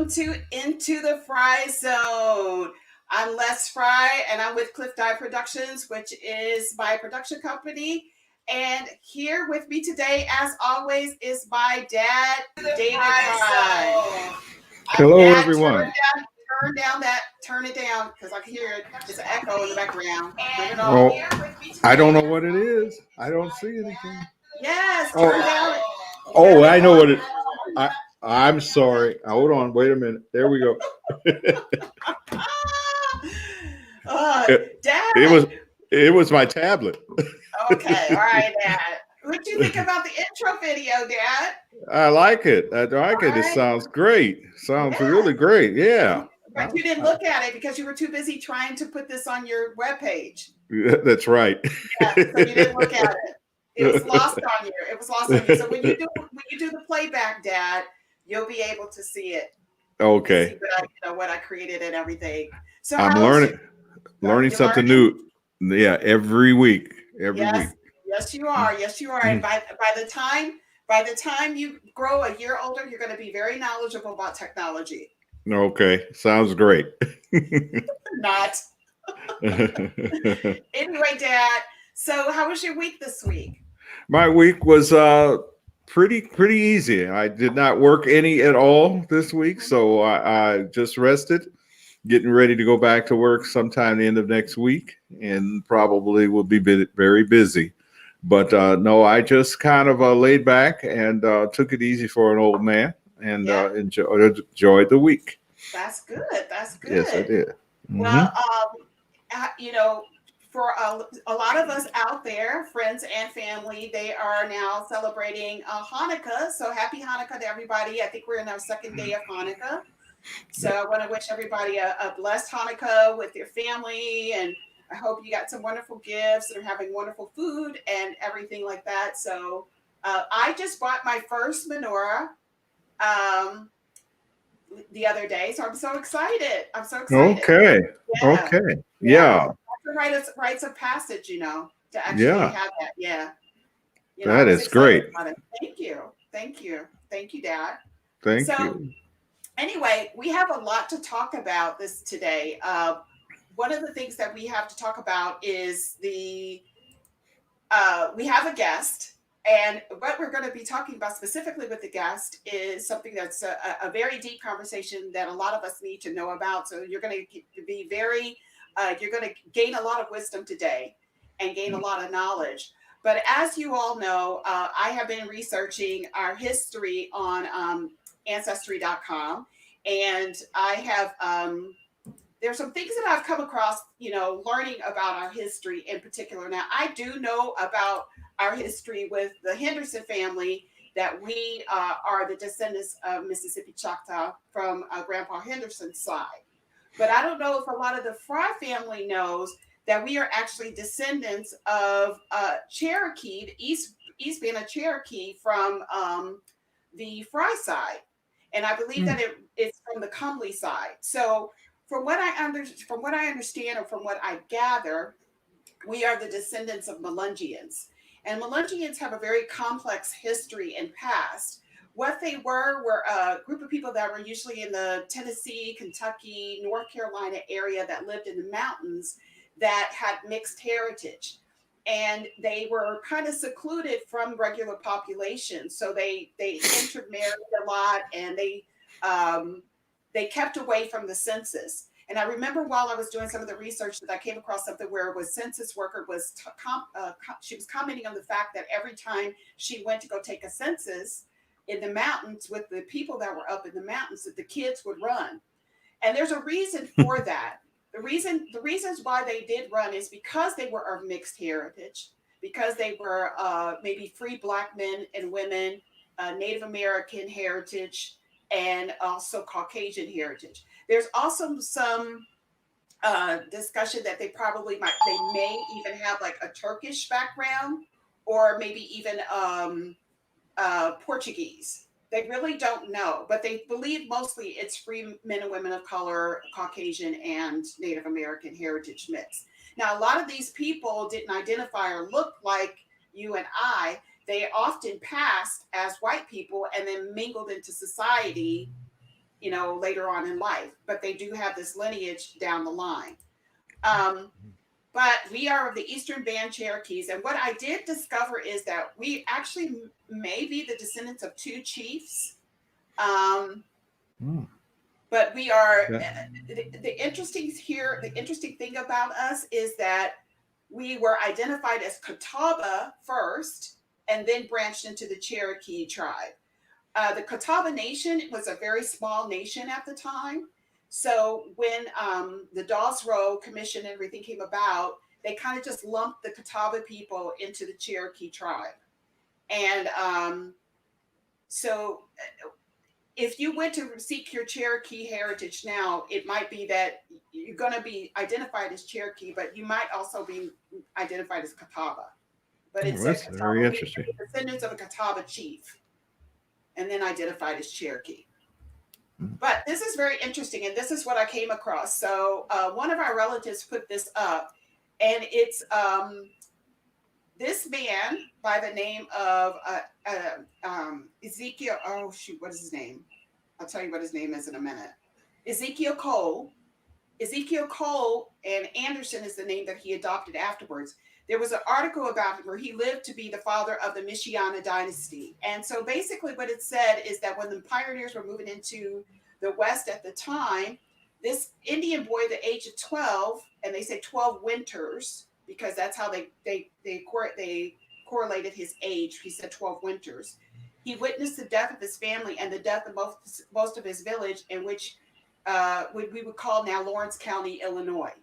welcome to Into the FRYE Zone. I'm Les FRYE, and I'm with Cliff Dive Productions, which is my production company. And here with me today, as always, is my dad, David FRYE. Hello, everyone. Turn it down, because I can hear it. There's an echo in the background. Oh, I don't know what it is. I don't see anything. Yes, turn down. Oh, I know what it. I'm sorry. Hold on. Wait a minute. There we go. Dad. It was my tablet. Okay, all right, Dad. What do you think about the intro video, Dad? I like it. It sounds great. Sounds really great. Yeah. But you didn't look at it because you were too busy trying to put this on your webpage. That's right. Yeah, so you didn't look at it. It was lost on you. So when you do the playback, Dad, you'll be able to see it. Okay. See what I created and everything. So I'm learning something new. Yeah, every week. Yes, you are. Yes, you are. And by the time you grow a year older, you're going to be very knowledgeable about technology. Okay, sounds great. Not. Anyway, Dad. So, how was your week this week? My week was pretty easy. I did not work any at all this week, so I just rested, getting ready to go back to work sometime the end of next week, and probably will be very busy. But no, I just kind of laid back and took it easy for an old man, and enjoyed the week. That's good. That's good. Yes, I did. Well, for a lot of us out there, friends and family, they are now celebrating Hanukkah. So happy Hanukkah to everybody. I think we're in our second day of Hanukkah. So I want to wish everybody a blessed Hanukkah with your family. And I hope you got some wonderful gifts and are having wonderful food and everything like that. So I just bought my first menorah the other day. So I'm so excited. Okay. Yeah. Rites of passage, to actually have that. Yeah. That is great. Thank you, Dad. Thank you. Anyway, we have a lot to talk about this today. One of the things that we have to talk about is we have a guest. And what we're going to be talking about specifically with the guest is something that's a very deep conversation that a lot of us need to know about. So you're going to be you're going to gain a lot of wisdom today and gain a lot of knowledge. But as you all know, I have been researching our history on Ancestry.com. And I have, there's some things that I've come across, learning about our history in particular. Now, I do know about our history with the Henderson family, that we are the descendants of Mississippi Choctaw from Grandpa Henderson's side. But I don't know if a lot of the FRYE family knows that we are actually descendants of Cherokee, the East Band of Cherokee from the FRYE side. And I believe that it's from the Comely side. So from what I understand, or from what I gather, we are the descendants of Melungeons. And Melungeons have a very complex history and past. What they were a group of people that were usually in the Tennessee, Kentucky, North Carolina area that lived in the mountains that had mixed heritage. And they were kind of secluded from regular population. So they intermarried a lot, and they kept away from the census. And I remember while I was doing some of the research that I came across something where a census worker she was commenting on the fact that every time she went to go take a census in the mountains with the people that were up in the mountains, that the kids would run. And there's a reason for that. The reasons why they did run is because they were of mixed heritage, because they were maybe free Black men and women, Native American heritage, and also Caucasian heritage. There's also some discussion that they may even have like a Turkish background, or maybe even Portuguese. They really don't know, but they believe mostly it's free men and women of color, Caucasian and Native American heritage mix. Now, a lot of these people didn't identify or look like you and I. They often passed as white people and then mingled into society, later on in life, but they do have this lineage down the line. But we are of the Eastern Band Cherokees. And what I did discover is that we actually may be the descendants of 2 chiefs. But we are, the interesting thing about us is that we were identified as Catawba first, and then branched into the Cherokee tribe. The Catawba Nation was a very small nation at the time. So when the Dawes Roe Commission and everything came about, they kind of just lumped the Catawba people into the Cherokee tribe. And so if you went to seek your Cherokee heritage now, it might be that you're going to be identified as Cherokee, but you might also be identified as Catawba. But it's that's very interesting. Descendants of a Catawba chief, and then identified as Cherokee. But this is very interesting, and this is what I came across. So one of our relatives put this up, and it's this man by the name of Ezekiel. Oh shoot, what is his name? I'll tell you what his name is in a minute. Ezekiel Cole. Ezekiel Cole, and Anderson is the name that he adopted afterwards. There was an article about him where he lived to be the father of the Michiana dynasty. And so basically what it said is that when the pioneers were moving into the West at the time, this Indian boy, the age of 12, and they say 12 winters, because that's how they correlated his age. He said 12 winters. He witnessed the death of his family and the death of most of his village, in which we would call now Lawrence County, Illinois.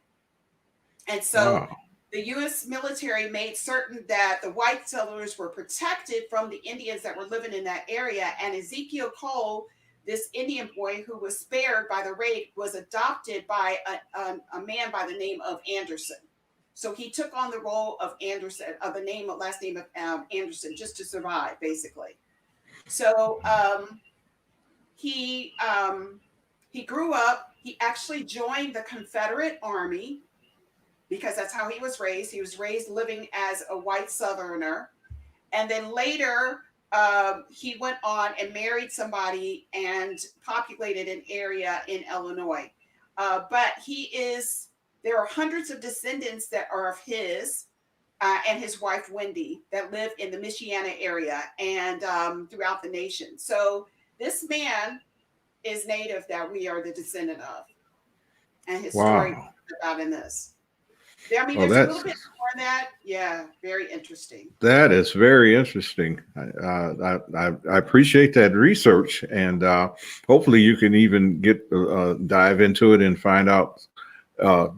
And so the U.S. military made certain that the white settlers were protected from the Indians that were living in that area. And Ezekiel Cole, this Indian boy who was spared by the raid, was adopted by a man by the name of Anderson. So he took on the role of Anderson, of the last name of Anderson, just to survive, basically. So he grew up. He actually joined the Confederate Army, because that's how he was raised. He was raised living as a white Southerner. And then later, he went on and married somebody and populated an area in Illinois. But there are hundreds of descendants that are of his and his wife, Wendy, that live in the Michiana area and throughout the nation. So this man is native that we are the descendant of. And his story about in this. I mean, there's a little bit more on that. Yeah, very interesting. That is very interesting. I appreciate that research, and hopefully you can even dive into it and find out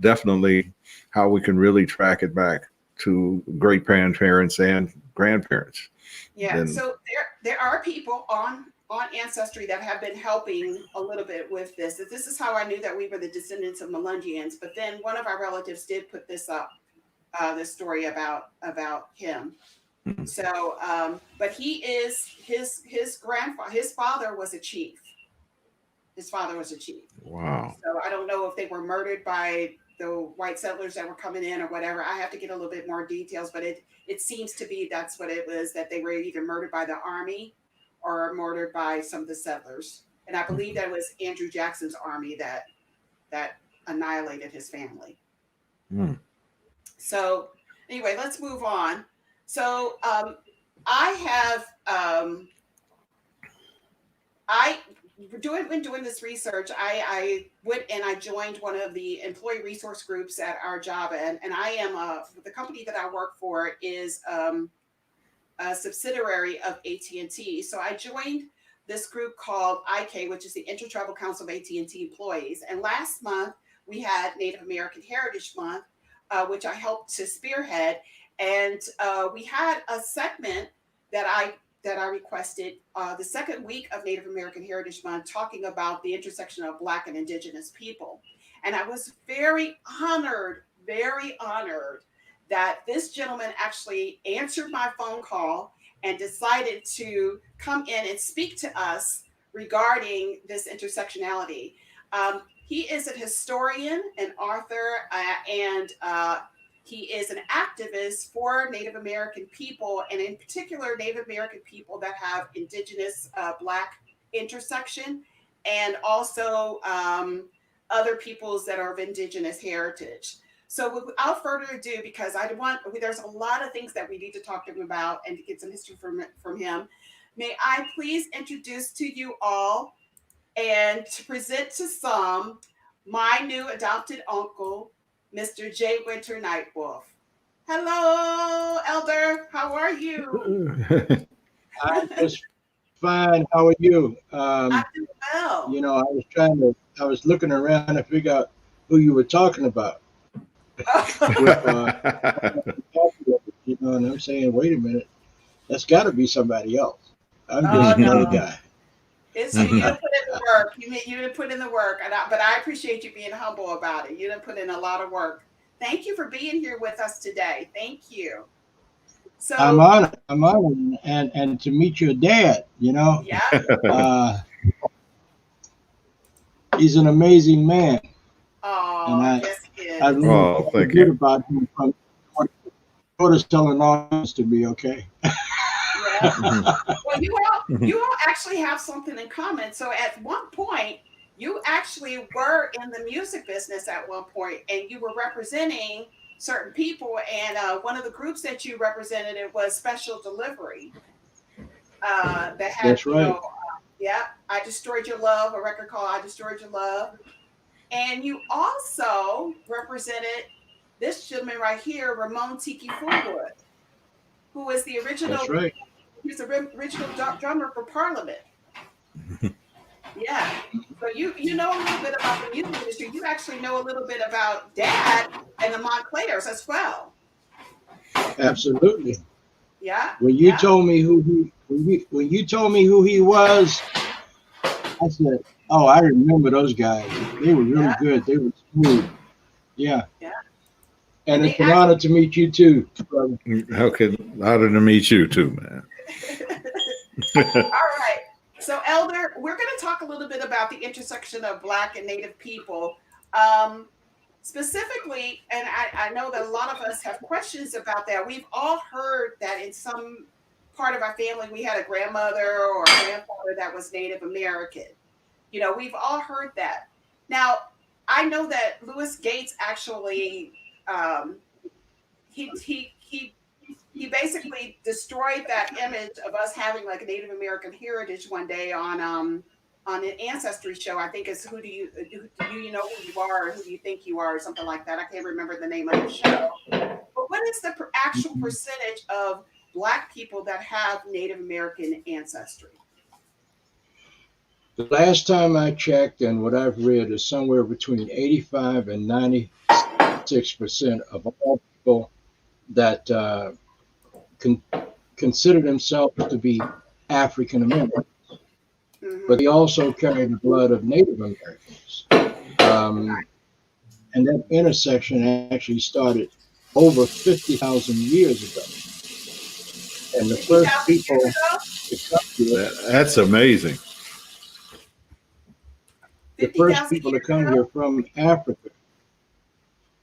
definitely how we can really track it back to great-grandparents and grandparents. Yeah, so there are people on Ancestry that have been helping a little bit with this. This is how I knew that we were the descendants of Melungeons. But then one of our relatives did put this up, this story about him. So, but he is his grandfather. His father was a chief. His father was a chief. Wow. So I don't know if they were murdered by the white settlers that were coming in or whatever. I have to get a little bit more details, but it seems to be that's what it was, that they were either murdered by the army or murdered by some of the settlers. And I believe that was Andrew Jackson's army that annihilated his family. So anyway, let's move on. So when doing this research, I went and I joined one of the employee resource groups at our job. And I am the company that I work for is a subsidiary of AT&T. So I joined this group called IK, which is the Intertribal Council of AT&T Employees. And last month we had Native American Heritage Month, which I helped to spearhead. And we had a segment that I requested the second week of Native American Heritage Month, talking about the intersection of Black and Indigenous people. And I was very honored that this gentleman actually answered my phone call and decided to come in and speak to us regarding this intersectionality. He is a historian, an author, and he is an activist for Native American people, and in particular, Native American people that have Indigenous Black intersection. and also other peoples that are of indigenous heritage. So without further ado, because there's a lot of things that we need to talk to him about and to get some history from him. May I please introduce to you all and to present to some my new adopted uncle, Mr. J. Winter NIGHTWOLF. Hello, Elder. How are you? I'm just fine. How are you? I'm doing well. You know, I was looking around to figure out who you were talking about. You know, and I'm saying, wait a minute, that's got to be somebody else. I'm just another guy. It's you didn't put in the work. You didn't put in the work, but I appreciate you being humble about it. You didn't put in a lot of work. Thank you for being here with us today. Thank you. So I'm honored, and to meet your dad. You know, yeah. He's an amazing man. Oh, yes, he is. I really thank good you. about him from what is telling audience to be okay. Yeah. Well, you all actually have something in common. So at one point, you actually were in the music business at one point, and you were representing certain people. And one of the groups that you represented it was Special Delivery. That had, That's right. I Destroyed Your Love, a record called I Destroyed Your Love. And you also represented this gentleman right here, Ramon Tiki Fullwood, who is the original. That's right. He's the original drummer for Parliament. Yeah. So you know a little bit about the music industry. You actually know a little bit about Dad and the MONTCLAIRS as well. Absolutely. Yeah. When you told me when you told me who he was, I said, "Oh, I remember those guys. They were really good. They were smooth." Yeah. Yeah. And it's an honor to meet you too, brother. Okay, honor to meet you too, man. All right. So, Elder, we're going to talk a little bit about the intersection of Black and Native people. Specifically, and I know that a lot of us have questions about that. We've all heard that in some part of our family, we had a grandmother or a grandfather that was Native American. You know, we've all heard that. Now, I know that Louis Gates actually, he basically destroyed that image of us having like a Native American heritage one day on an Ancestry show. I think it's do you know who you are or who you think you are or something like that. I can't remember the name of the show. But what is the actual percentage of Black people that have Native American ancestry? The last time I checked, and what I've read is somewhere between 85 and 96% of all people that consider themselves to be African American, but they also carry the blood of Native Americans. And that intersection actually started over 50,000 years ago. And the first people to come here, that's amazing. the first people to come here from Africa.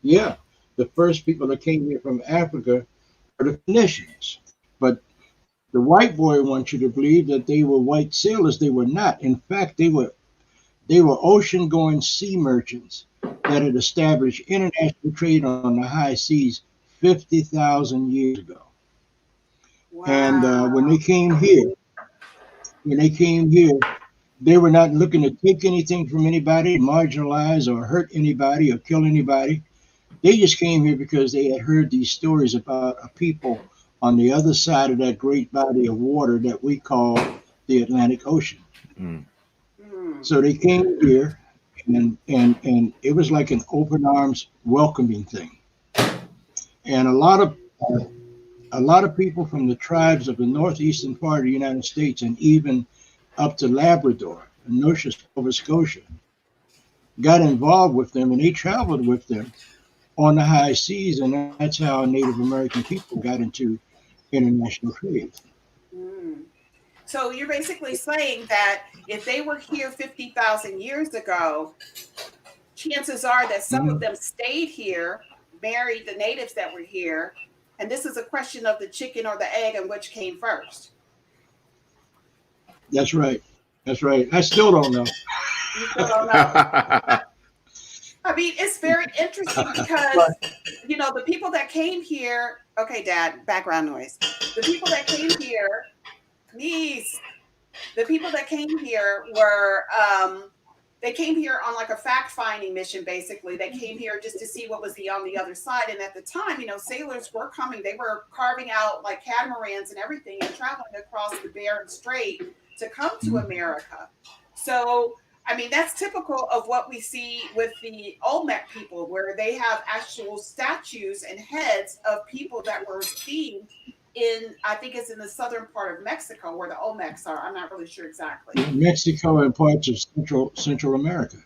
Yeah, the first people that came here from Africa were the Phoenicians. But the white boy wants you to believe that they were white sailors. They were not. In fact, they were ocean-going sea merchants that had established international trade on the high seas 50,000 years ago. Wow. And when they came here, they were not looking to take anything from anybody, marginalize or hurt anybody or kill anybody. They just came here because they had heard these stories about a people on the other side of that great body of water that we call the Atlantic Ocean. So they came here, and it was like an open arms welcoming thing. And a lot of people from the tribes of the northeastern part of the United States and even up to Labrador and Nova Scotia got involved with them, and they traveled with them on the high seas, and that's how Native American people got into international trade. So you're basically saying that if they were here 50,000 years ago, chances are that some of them stayed here, married the natives that were here, and this is a question of the chicken or the egg and which came first. That's right. That's right. I still don't know. You still don't know. I mean, it's very interesting because, you know, the people that came here, okay, Dad, background noise. The people that came here, niece, the people that came here were, they came here on like a fact-finding mission, basically. They came here just to see what was on the other side. And at the time, you know, sailors were coming. They were carving out like catamarans and everything and traveling across the Bering Strait to come to America. So, I mean, that's typical of what we see with the Olmec people, where they have actual statues and heads of people that were seen in, I think it's in the southern part of Mexico where the Olmecs are. I'm not really sure exactly. Mexico and parts of Central America.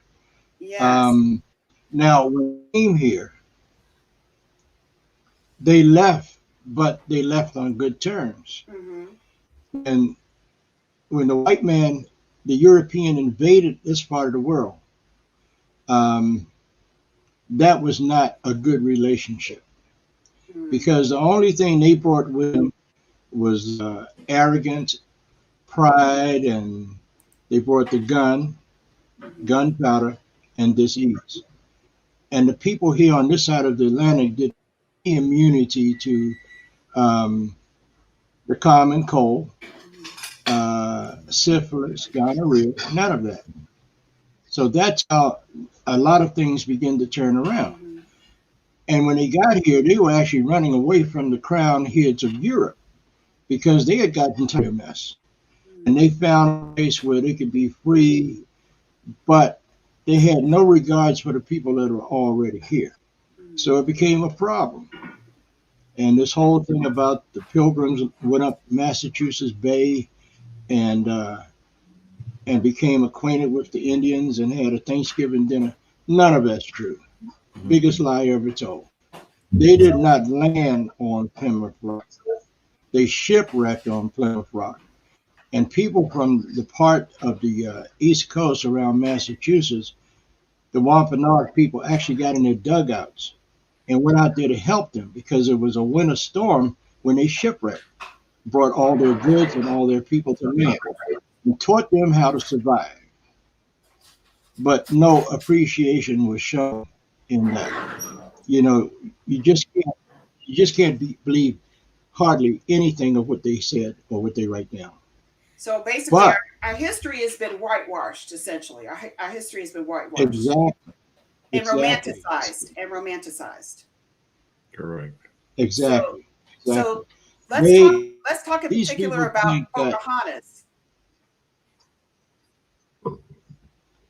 Yes. Now, when they came here, they left, but they left on good terms. And when the white man, the European, invaded this part of the world, that was not a good relationship, because the only thing they brought with them was arrogance, pride, and they brought the gunpowder, and disease. And the people here on this side of the Atlantic did immunity to the common cold, syphilis, gonorrhea, none of that. So that's how a lot of things begin to turn around. And when they got here, they were actually running away from the crown heads of Europe because they had gotten tired of mess. And they found a place where they could be free, but they had no regards for the people that were already here. So it became a problem. And this whole thing about the Pilgrims went up Massachusetts Bay and became acquainted with the Indians and had a Thanksgiving dinner. None of that's true. Biggest lie ever told. They did not land on Plymouth Rock. They shipwrecked on Plymouth Rock. And people from the part of the East Coast around Massachusetts, the Wampanoag people, actually got in their dugouts and went out there to help them because it was a winter storm when they shipwrecked, brought all their goods and all their people to land and taught them how to survive. But no appreciation was shown in that. You know, you just can't believe hardly anything of what they said or what they write down. So basically, our history has been whitewashed. Essentially, our history has been whitewashed. Exactly. And romanticized. Correct. Exactly. So let's talk in particular about Pocahontas.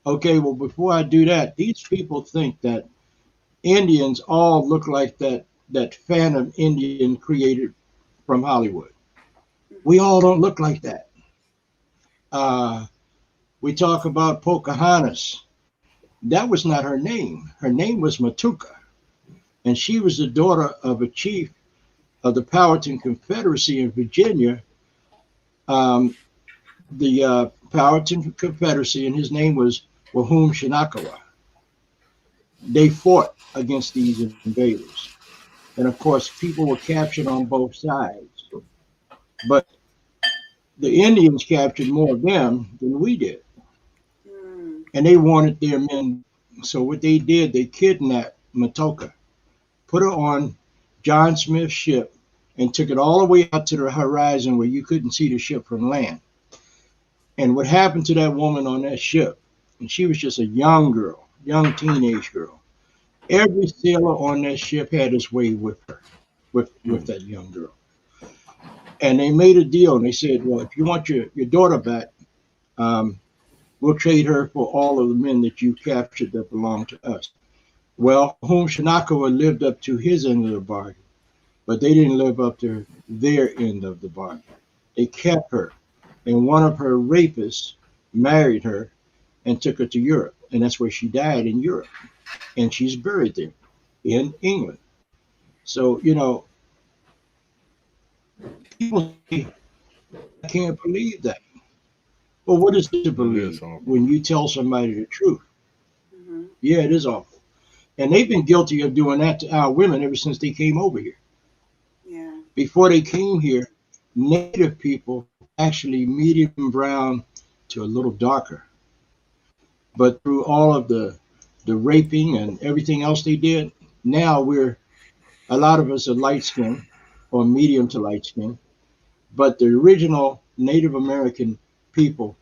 Okay, well, before I do that, these people think that Indians all look like that phantom Indian created from Hollywood. We all don't look like that. We talk about Pocahontas. That was not her name. Her name was Matuka. And she was the daughter of a chief of the Powhatan Confederacy in Virginia. The Powhatan Confederacy, and his name was Wahum Shinakawa. They fought against these invaders. And of course, people were captured on both sides. But the Indians captured more of them than we did. And they wanted their men. So what they did, they kidnapped Matoka, put her on John Smith's ship, and took it all the way out to the horizon where you couldn't see the ship from land. And what happened to that woman on that ship, and she was just a young girl, young teenage girl. Every sailor on that ship had his way with her, with that young girl. And they made a deal, and they said, well, if you want your daughter back, we'll trade her for all of the men that you captured that belong to us. Well, Wahum Shinakawa lived up to his end of the bargain, but they didn't live up to their end of the bargain. They kept her, and one of her rapists married her and took her to Europe, and that's where she died, in Europe, and she's buried there in England. So, you know, people say, I can't believe that. Well, what is it to believe when you tell somebody the truth? Yeah, it is awful. And they've been guilty of doing that to our women ever since they came over here. Before they came here, Native people, actually medium brown to a little darker. But through all of the raping and everything else they did, now a lot of us are light skinned or medium to light skinned. But the original Native American people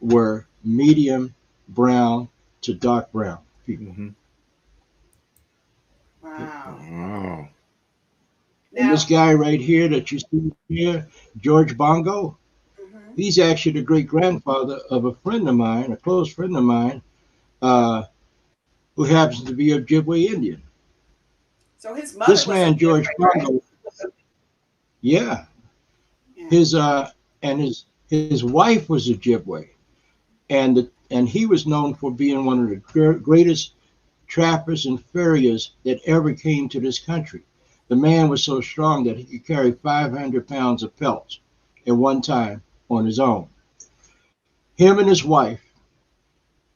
were medium brown to dark brown people. Mm-hmm. Wow. Wow. And this guy right here that you see here, George Bongo, he's actually the great grandfather of a friend of mine, a close friend of mine, who happens to be a Ojibwe Indian. So his mother This was man, a George Ojibwe, right? Bongo, yeah, Yeah. his wife was a Ojibwe, and he was known for being one of the greatest trappers and farriers that ever came to this country. The man was so strong that he could carry 500 pounds of pelts at one time on his own. Him and his wife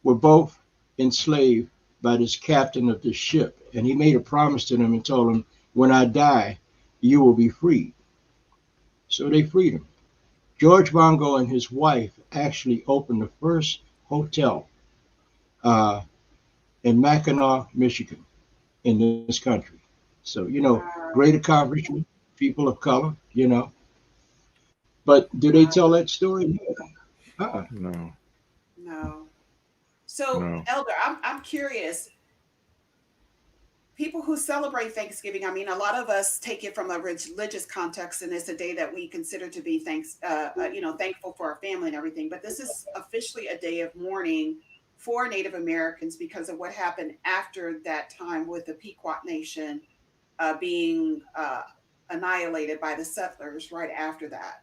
were both enslaved by this captain of this ship, and he made a promise to them and told them, when I die, you will be freed. So they freed him. George Bongo and his wife actually opened the first hotel in Mackinac, Michigan, in this country. So, great accomplishment, people of color, But do they tell that story? No. No. So, No. Elder, I'm curious. People who celebrate Thanksgiving, I mean, a lot of us take it from a religious context, and it's a day that we consider to be thankful for our family and everything. But this is officially a day of mourning for Native Americans because of what happened after that time with the Pequot Nation being annihilated by the settlers right after that.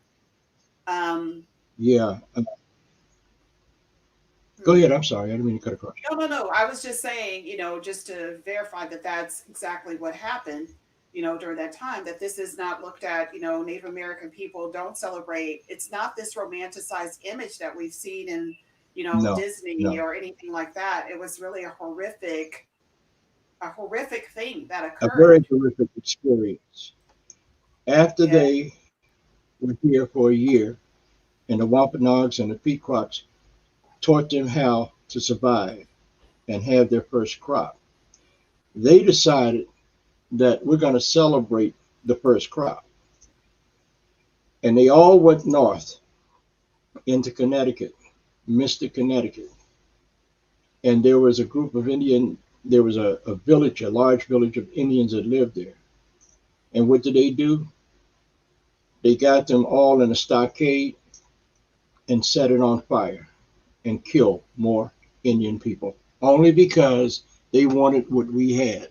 Yeah. Go ahead. I'm sorry. I didn't mean to cut across. No. I was just saying, just to verify that that's exactly what happened, during that time, that this is not looked at, Native American people don't celebrate. It's not this romanticized image that we've seen in, No, Disney no. or anything like that. It was really a horrific thing that A occurred. very terrific experience. After Yeah. they were here for a year, and the Wampanoags and the Pequots taught them how to survive and have their first crop, they decided that we're going to celebrate the first crop. And they all went north into Connecticut, Mystic, Connecticut. And there was a group of there was a village, a large village of Indians that lived there. And what did they do? They got them all in a stockade and set it on fire and killed more Indian people, only because they wanted what we had,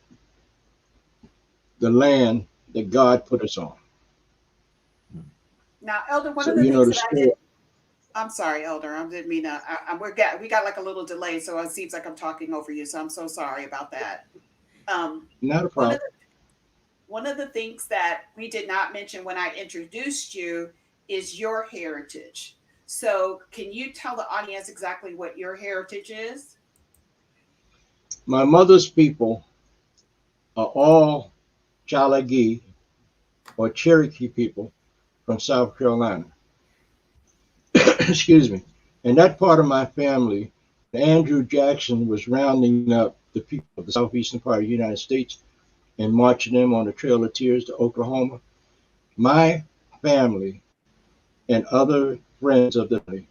the land that God put us on. Now, Elder, one So, of the things the that story. I'm sorry, Elder. I didn't mean to. We got like a little delay, so it seems like I'm talking over you. So I'm so sorry about that. Not a problem. One of the things that we did not mention when I introduced you is your heritage. So can you tell the audience exactly what your heritage is? My mother's people are all Chalagi or Cherokee people from South Carolina. Excuse me. And that part of my family, Andrew Jackson was rounding up the people of the southeastern part of the United States and marching them on the Trail of Tears to Oklahoma. My family and other friends of the family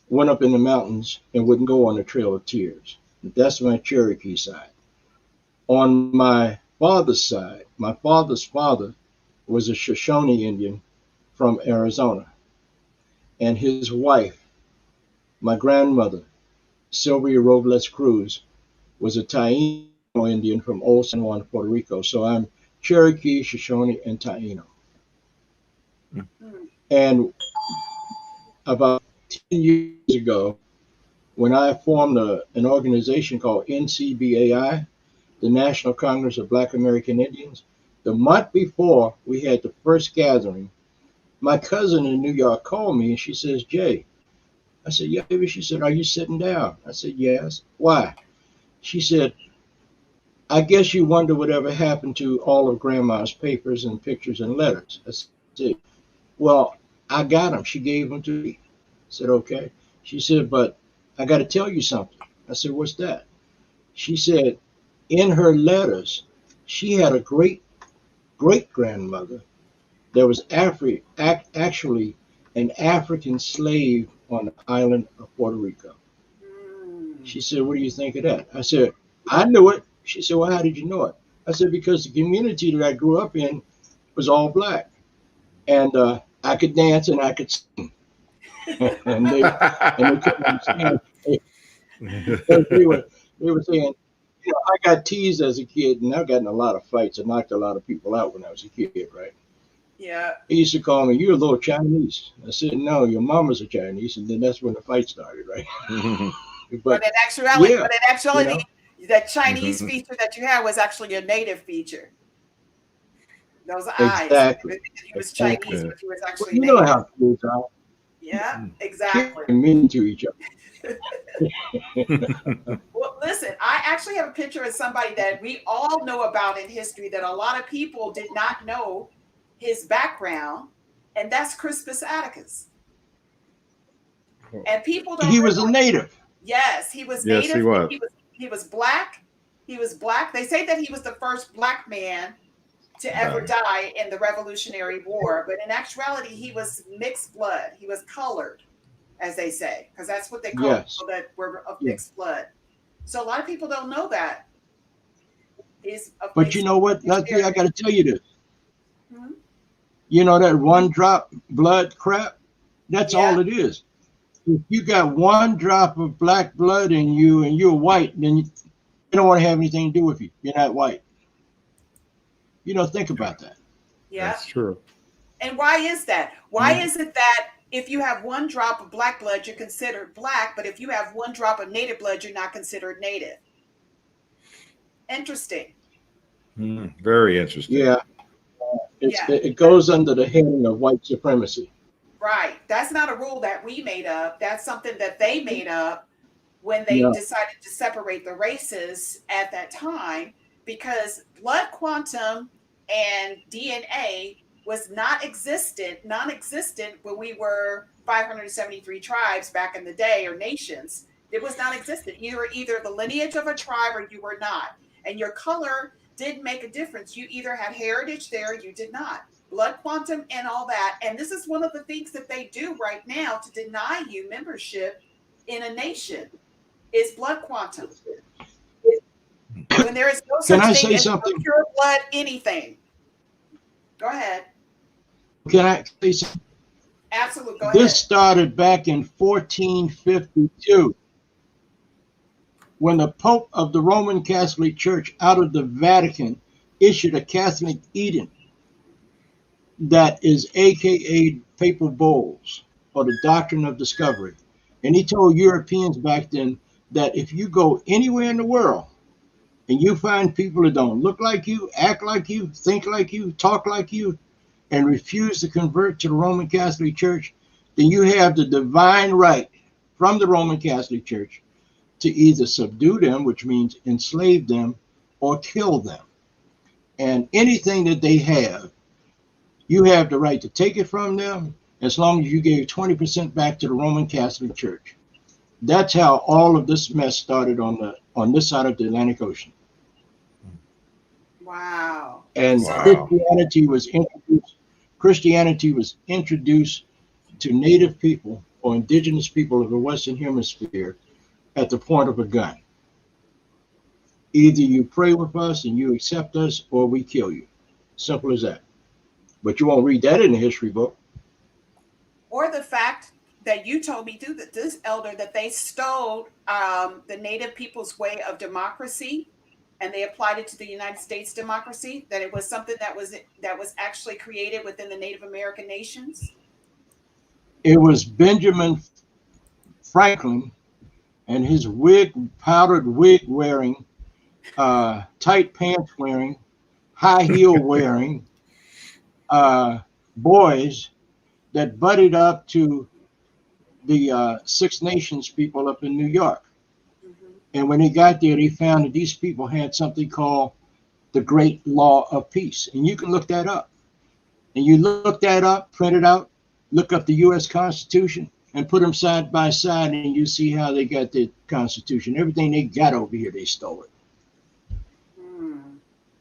went up in the mountains and wouldn't go on the Trail of Tears. That's my Cherokee side. On my father's side, my father's father was a Shoshone Indian from Arizona. And his wife, my grandmother, Sylvia Robles Cruz, was a Taino Indian from Old San Juan, Puerto Rico. So I'm Cherokee, Shoshone, and Taino. And about 10 years ago, when I formed an organization called NCBAI, the National Congress of Black American Indians, the month before we had the first gathering, my cousin in New York called me and she says, Jay. I said, yeah, baby. She said, are you sitting down? I said, yes. Why? She said, I guess you wonder whatever happened to all of Grandma's papers and pictures and letters. I said, well, I got them. She gave them to me. said, okay. She said, but I got to tell you something. I said, what's that? She said, in her letters, she had a great grandmother that was actually an African slave on the island of Puerto Rico. She said, what do you think of that? I said, I knew it. She said, well, how did you know it? I said, because the community that I grew up in was all black. And I could dance and I could sing. and they couldn't understand. They were saying, you know, I got teased as a kid, and I've gotten a lot of fights and knocked a lot of people out when I was a kid, right? Yeah. They used to call me, you're a little Chinese. I said, no, your mama's a Chinese. And then that's when the fight started, right? But in actuality, yeah, you know? that Chinese feature that you had was actually a native feature. Those eyes. Exactly. He was Chinese, but he was actually well, you native. know how kids are. Yeah, exactly. Mean to each other. Well, listen, I actually have a picture of somebody that we all know about in history that a lot of people did not know his background, and that's Crispus Attucus. And people don't. He was a native. Yes, he was Yes, native. he was. He was black. He was black. They say that he was the first black man to ever die in the Revolutionary War, but in actuality, he was mixed blood. He was colored, as they say, because that's what they call people that were of mixed blood. So a lot of people don't know that. But you know what? I got to tell you this. You know that one drop blood crap? That's all it is. If you got one drop of black blood in you and you're white, then you don't want to have anything to do with you. You're not white. You know, think about that. Yeah. That's true. And why is that? Why is it that if you have one drop of black blood, you're considered black, but if you have one drop of native blood, you're not considered native? Interesting. Very interesting. Yeah. It goes under the heading of white supremacy. Right. That's not a rule that we made up. That's something that they made up when they decided to separate the races at that time, because blood quantum and DNA was non-existent when we were 573 tribes back in the day, or nations. It was non-existent. You were either the lineage of a tribe or you were not. And your color didn't make a difference. You either had heritage there or you did not. Blood quantum and all that. And this is one of the things that they do right now to deny you membership in a nation is blood quantum. When there is no such thing as pure blood anything. Go ahead. Can I say something? Absolutely. Go ahead. This started back in 1452 when the Pope of the Roman Catholic Church out of the Vatican issued a Catholic edict that is AKA papal bulls, or the doctrine of discovery. And he told Europeans back then that if you go anywhere in the world and you find people that don't look like you, act like you, think like you, talk like you, and refuse to convert to the Roman Catholic Church, then you have the divine right from the Roman Catholic Church to either subdue them, which means enslave them, or kill them. And anything that they have, you have the right to take it from them as long as you gave 20% back to the Roman Catholic Church. That's how all of this mess started on this side of the Atlantic Ocean. Wow. And Christianity was introduced to native people or indigenous people of the Western Hemisphere at the point of a gun. Either you pray with us and you accept us, or we kill you. Simple as that. But you won't read that in the history book. Or the fact that you told me through this elder that they stole the native people's way of democracy and they applied it to the United States democracy, that it was something that was actually created within the Native American nations. It was Benjamin Franklin and his powdered wig wearing, tight pants wearing, high heel wearing boys that butted up to the Six Nations people up in New York. And when they got there, they found that these people had something called the Great Law of Peace. And you can look that up. And you look that up, print it out, look up the U.S. Constitution, and put them side by side, and you see how they got their Constitution. Everything they got over here, they stole it.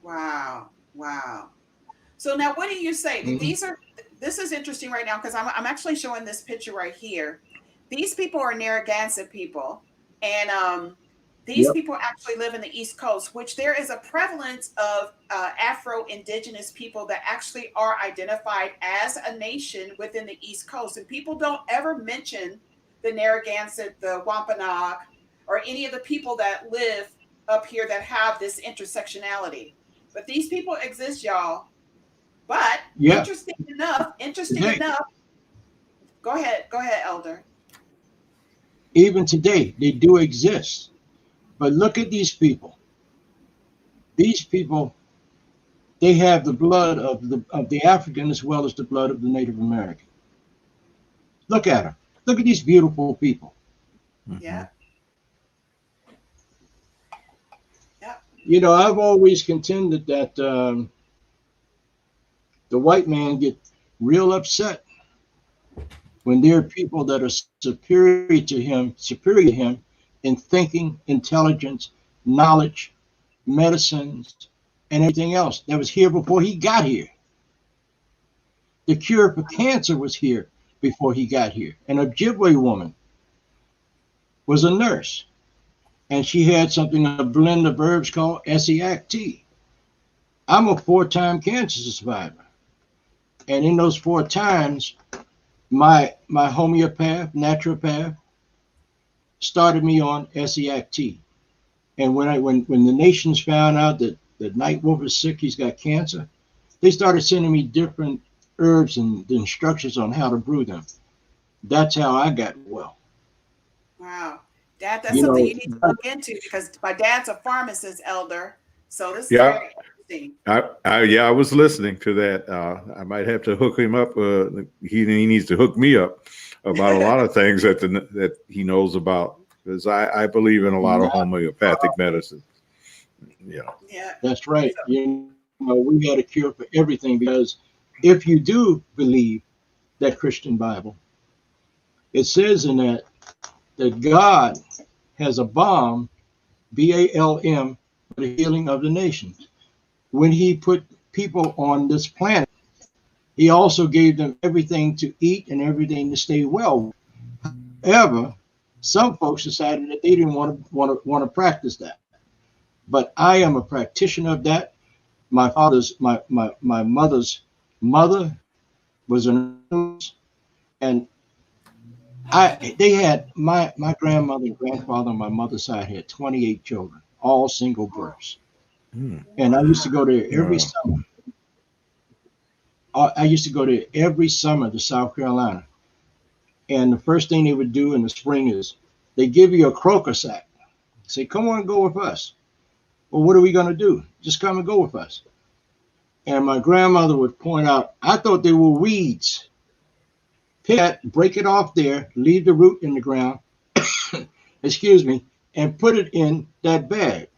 Wow. Wow. So now what do you say? This is interesting right now because I'm actually showing this picture right here. These people are Narragansett people, and these people actually live in the East Coast, which there is a prevalence of Afro-Indigenous people that actually are identified as a nation within the East Coast. And people don't ever mention the Narragansett, the Wampanoag, or any of the people that live up here that have this intersectionality. But these people exist, y'all. But interesting enough, go ahead, Elder. Even today, they do exist. But look at these people. These people, they have the blood of the African as well as the blood of the Native American. Look at them. Look at these beautiful people. Yeah. You know, I've always contended that the white man get real upset when there are people that are superior to him in thinking, intelligence, knowledge, medicines, and everything else that was here before he got here. The cure for cancer was here before he got here. An Ojibwe woman was a nurse, and she had something, a blend of herbs called Essiac tea. I'm a 4-time cancer survivor. And in those 4 times, my homeopath, naturopath, started me on Essiac tea. And when the nations found out that NIGHTWOLF is sick, he's got cancer, they started sending me different herbs and the instructions on how to brew them. That's how I got well. Wow. Dad, that's something you need to look into because my dad's a pharmacist, Elder. So this is very interesting. I was listening to that. I might have to hook him up. He needs to hook me up about a lot of things that he knows about, because I believe in a lot of homeopathic medicine. Yeah, that's right. You know, we got a cure for everything, because if you do believe that Christian Bible, it says in that God has a balm, BALM, for the healing of the nations. When he put people on this planet, he also gave them everything to eat and everything to stay well. However, some folks decided that they didn't want to practice that. But I am a practitioner of that. My mother's mother was a nurse, and they had my grandmother and grandfather on my mother's side had 28 children, all single births. And I used to go there every summer. I used to go there every summer to South Carolina. And the first thing they would do in the spring is they give you a croaker sack. Say, come on and go with us. Well, what are we going to do? Just come and go with us. And my grandmother would point out, I thought they were weeds. Pick that, break it off there, leave the root in the ground, excuse me, and put it in that bag.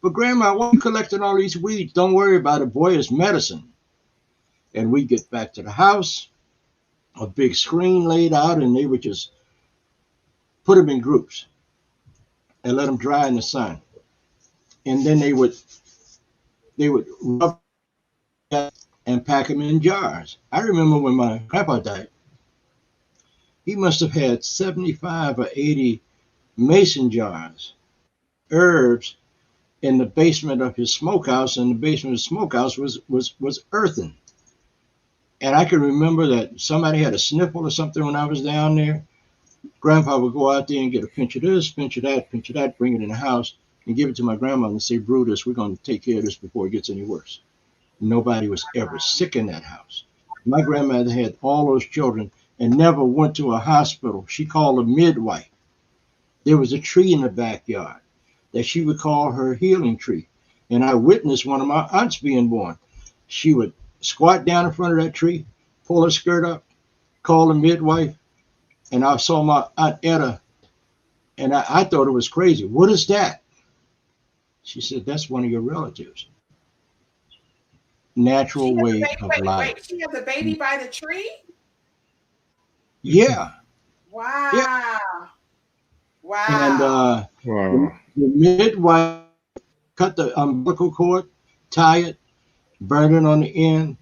But Grandma, why are you collecting all these weeds? Don't worry about it, boy, it's medicine. And we get back to the house, a big screen laid out, and they would just put them in groups and let them dry in the sun. And then they would rub and pack them in jars. I remember when my grandpa died, he must have had 75 or 80 mason jars, herbs, in the basement of his smokehouse, and the basement of the smokehouse was earthen. And I can remember that somebody had a sniffle or something when I was down there. Grandpa would go out there and get a pinch of this, pinch of that, bring it in the house and give it to my grandmother and say, brew this, we're going to take care of this before it gets any worse. Nobody was ever sick in that house. My grandmother had all those children and never went to a hospital. She called a midwife. There was a tree in the backyard that she would call her healing tree. And I witnessed one of my aunts being born. She would squat down in front of that tree, pull her skirt up, call a midwife, and I saw my Aunt Etta, and I thought it was crazy. What is that? She said, that's one of your relatives. Natural way of life. Wait, she had the baby by the tree? Yeah. Yeah. Wow. And Wow. the, Wow. the midwife cut the umbilical cord, tie it, burn it on the end,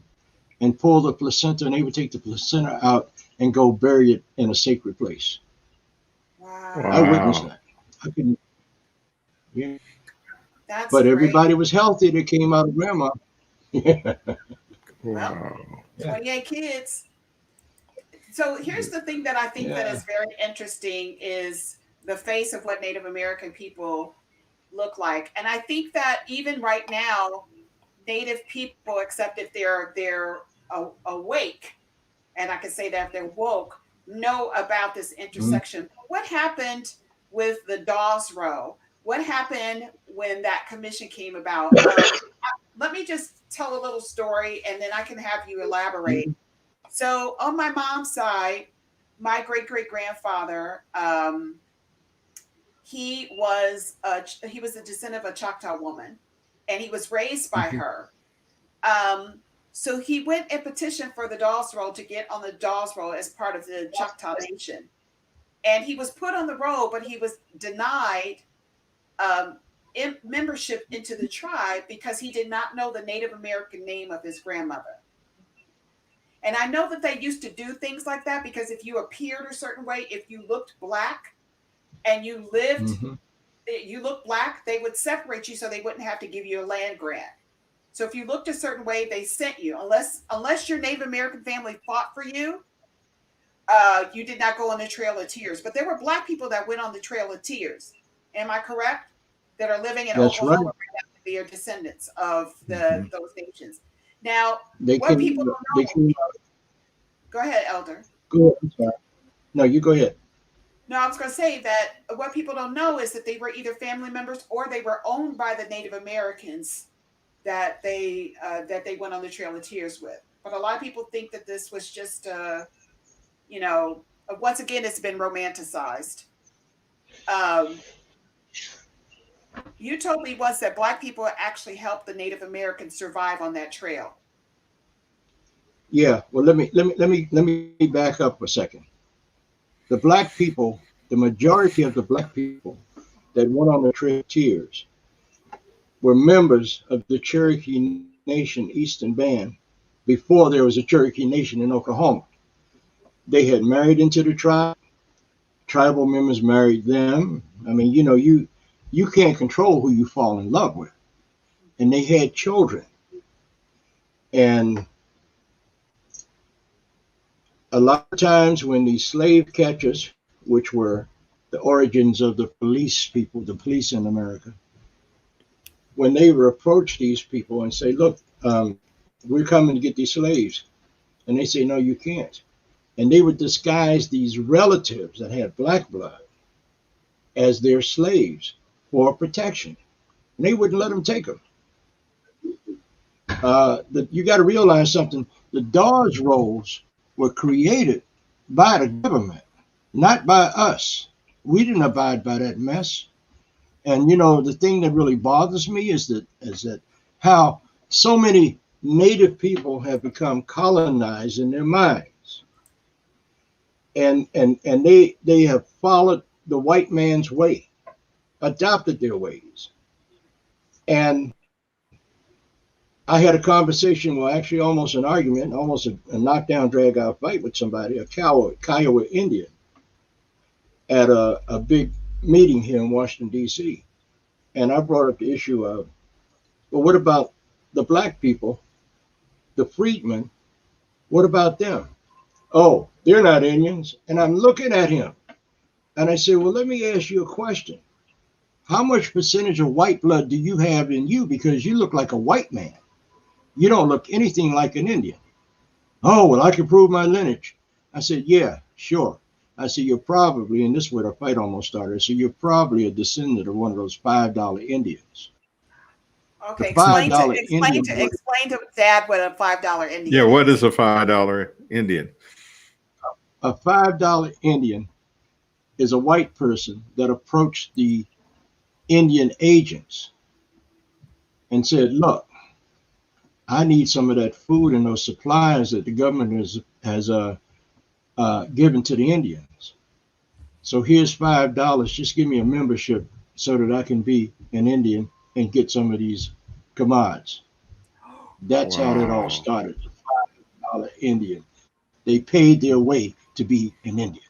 and pull the placenta, and they would take the placenta out and go bury it in a sacred place. I Wow. witnessed Wow. that. I couldn't, yeah. That's But great. everybody was healthy that came out of grandma. Yeah. Well, Wow. 28 kids. So here's the thing that I think that Yeah. is very interesting is the face of what Native American people look like. And I think that even right now, Native people, except if they're awake, and I can say that if they're woke, know about this Mhm. intersection. What happened with the Dawes Roe? What happened when that commission came about? Let me just tell a little story, and then I can have you elaborate. So, on my mom's side, my great great grandfather, he was a descendant of a Choctaw woman, and he was raised by Mhm. her. Um, so he went and petitioned for the Dawes Roll to get on the Dawes Roll as part of the Choctaw Nation, and he was put on the roll, but he was denied membership into the tribe because he did not know the Native American name of his grandmother. And I know that they used to do things like that because if you appeared a certain way, if you looked black and Mhm. you looked black, they would separate you so they wouldn't have to give you a land grant. So if you looked a certain way, they sent you. Unless your Native American family fought for you, you did not go on the Trail of Tears. But there were black people that went on the Trail of Tears. Am I correct? That are living in That's Oklahoma right. right now. They are descendants of Mhm. those nations. Now, They what people came. don't They know. came. Go ahead, Elder. Go ahead. I'm sorry. No, you go ahead. No, I was going to say that what people don't know is that they were either family members or they were owned by the Native Americans that they went on the Trail of Tears with. But a lot of people think that this was just, once again, it's been romanticized. Um, you told me once that Black people actually helped the Native Americans survive on that trail. Yeah. Well, let me back up a second. The black people, the majority of the black people that went on the Trail of Tears were members of the Cherokee Nation Eastern Band before there was a Cherokee Nation in Oklahoma. They had married into the tribe. Tribal members married them. I mean, you can't control who you fall in love with. And they had children. And a lot of times when these slave catchers, which were the origins of the police people, the police in America, when they would approach these people and say, look, we're coming to get these slaves. And they say, no, you can't. And they would disguise these relatives that had black blood as their slaves for protection. And they wouldn't let them take them. You got to realize something. The Dawes rolls were created by the government, not by us. We didn't abide by that mess. And the thing that really bothers me is that how so many native people have become colonized in their minds, and they have followed the white man's way, adopted their ways. And I had a conversation, well, actually almost an argument, almost a knockdown, drag out fight with somebody, a Kiowa Indian, at a big meeting here in Washington, D.C. And I brought up the issue of, well, what about the black people, the freedmen? What about them? Oh, they're not Indians. And I'm looking at him and I say, well, let me ask you a question. How much percentage of white blood do you have in you? Because you look like a white man. You don't look anything like an Indian. Oh, well, I can prove my lineage. I said, yeah, sure. I said, you're probably, and this is where the fight almost started. So you're probably a descendant of one of those $5 Indians. The Okay, $5 Indian blood, explain to Dad what a $5 Yeah, Indian what is. is a $5 Indian? a $5 Indian is a white person that approached the Indian agents and said, look, I need some of that food and those supplies that the government has given to the Indians. So here's $5. Just give me a membership so that I can be an Indian and get some of these commods. That's how it all Wow. started. $5 Indian. They paid their way to be an Indian.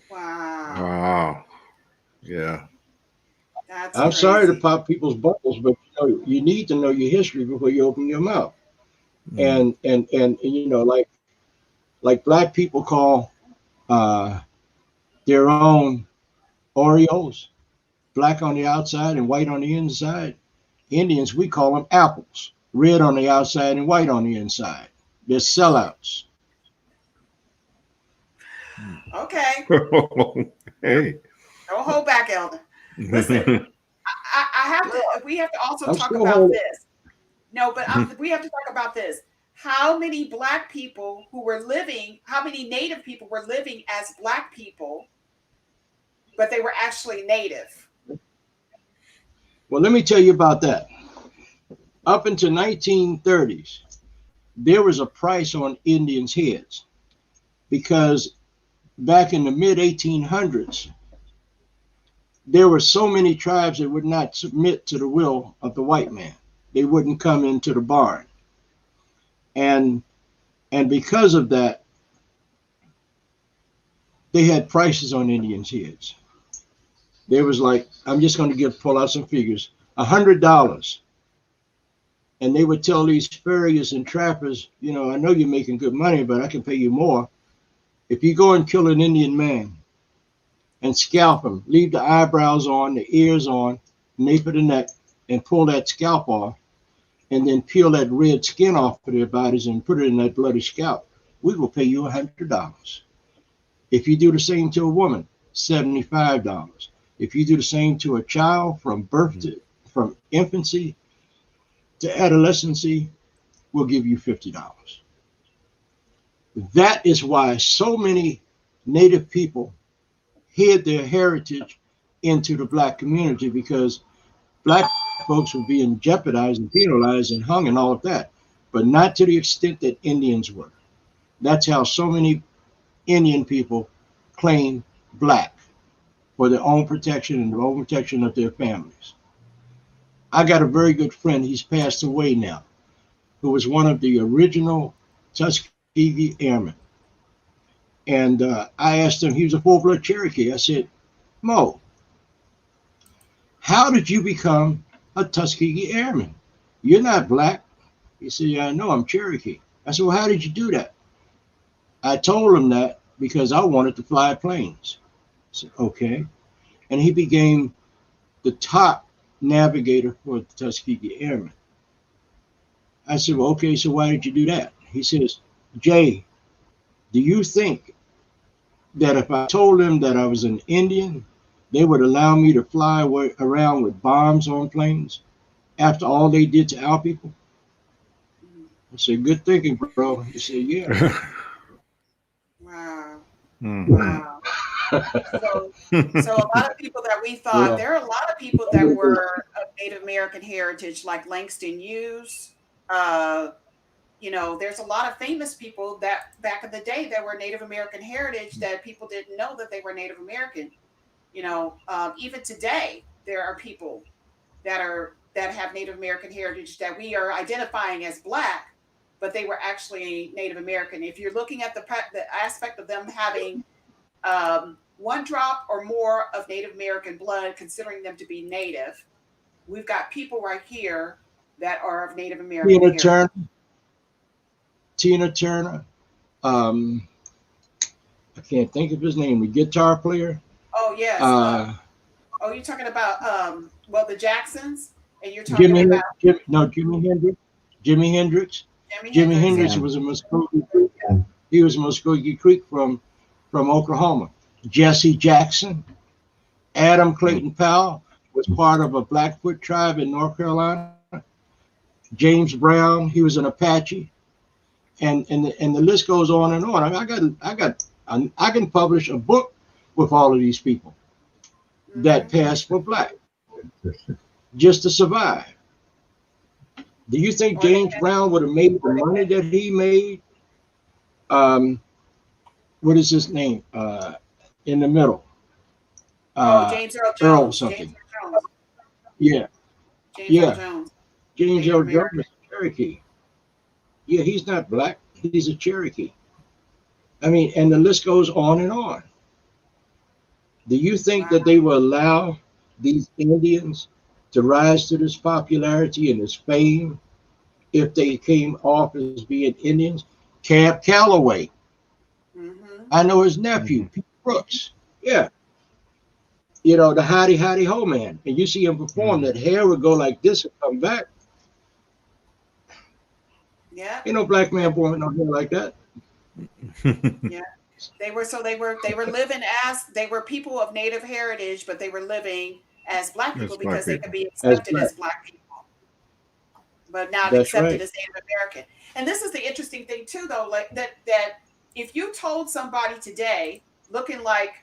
Wow. Wow. Yeah. That's I'm sorry to crazy. pop people's bubbles, but you need to know your history before you open your mouth. Mm. And like black people call uh, their own Oreos black on the outside and white on the inside. Indians, we call them apples, red on the outside and white on the inside. They're sellouts. Okay. Hey. Don't hold back, Elder. Listen, I have to. We have to also I'm talk still about holding. this. No, but we have to talk about this. How many black people who were living? How many Native people were living as black people, but they were actually Native? Well, let me tell you about that. Up until 1930s, there was a price on Indians' heads because back in the mid 1800s, there were so many tribes that would not submit to the will of the white man. They wouldn't come into the barn. And because of that, they had prices on Indians' heads. There was like, I'm just going to pull out some figures, $100. And they would tell these farriers and trappers, I know you're making good money, but I can pay you more. If you go and kill an Indian man and scalp him, leave the eyebrows on, the ears on, nape of the neck, and pull that scalp off, and then peel that red skin off of their bodies and put it in that bloody scalp, we will pay you $100. If you do the same to a woman, $75. If you do the same to a child from infancy to adolescency, we'll give you $50. That is why so many Native people hid their heritage into the black community, because black folks were being jeopardized and penalized and hung and all of that, but not to the extent that Indians were. That's how so many Indian people claim black for their own protection and their own protection of their families. I got a very good friend, he's passed away now, who was one of the original Tuskegee Airmen. And I asked him, he was a full-blood Cherokee. I said, Mo, how did you become a Tuskegee Airman? You're not black. He said, yeah, I know, I'm Cherokee. I said, well, how did you do that? I told him that because I wanted to fly planes. I said, okay. And he became the top navigator for the Tuskegee Airmen. I said, well, okay, so why did you do that? He says, Jay, do you think that if I told them that I was an Indian, they would allow me to fly around with bombs on planes after all they did to our people? I said, good thinking, bro. He said, yeah. Wow. Mhm. Wow. So a lot of people that we thought, Yeah. there are a lot of people that were of Native American heritage, like Langston Hughes. There's a lot of famous people that back in the day that were Native American heritage that people didn't know that they were Native American. Even today, there are people that have Native American heritage that we are identifying as black, but they were actually Native American. If you're looking at the aspect of them having one drop or more of Native American blood, considering them to be Native, we've got people right here that are of Native American heritage. Tina Turner. I can't think of his name. The guitar player. Oh yes. You're talking about the Jacksons, and you're talking Jimi about Hendrix. Jimi Hendrix. Jimi Jimi Hendrix. Hendrix was a Muskogee Creek. He was a Muskogee Creek from Oklahoma. Jesse Jackson. Adam Clayton Powell was part of a Blackfoot tribe in North Carolina. James Brown, he was an Apache, and the list goes on and on. I can publish a book with all of these people that passed for black just to survive. Do you think James Brown would have made the money that he made? What is his name? in the middle. James Earl Earl Jones. something. James Earl Jones. Yeah, James Earl yeah. Jones. James Native Earl Jones American. is Cherokee. Yeah, he's not black. He's a Cherokee. I mean, and the list goes on and on. Do you think Wow. that they will allow these Indians to rise to this popularity and this fame if they came off as being Indians? Camp Calloway. Mm-hmm. I know his nephew, Pete Brooks. Yeah. You know, the howdy howdy ho man. And you see him perform, that hair would go like this and come back. Yeah. Ain't no black man born with no hair like that. Yeah. They were living as, they were people of Native heritage, but they were living as black people As black because they could be As accepted black. as black people, but not That's accepted right. as Native American. And this is the interesting thing too, though, like that if you told somebody today, looking like,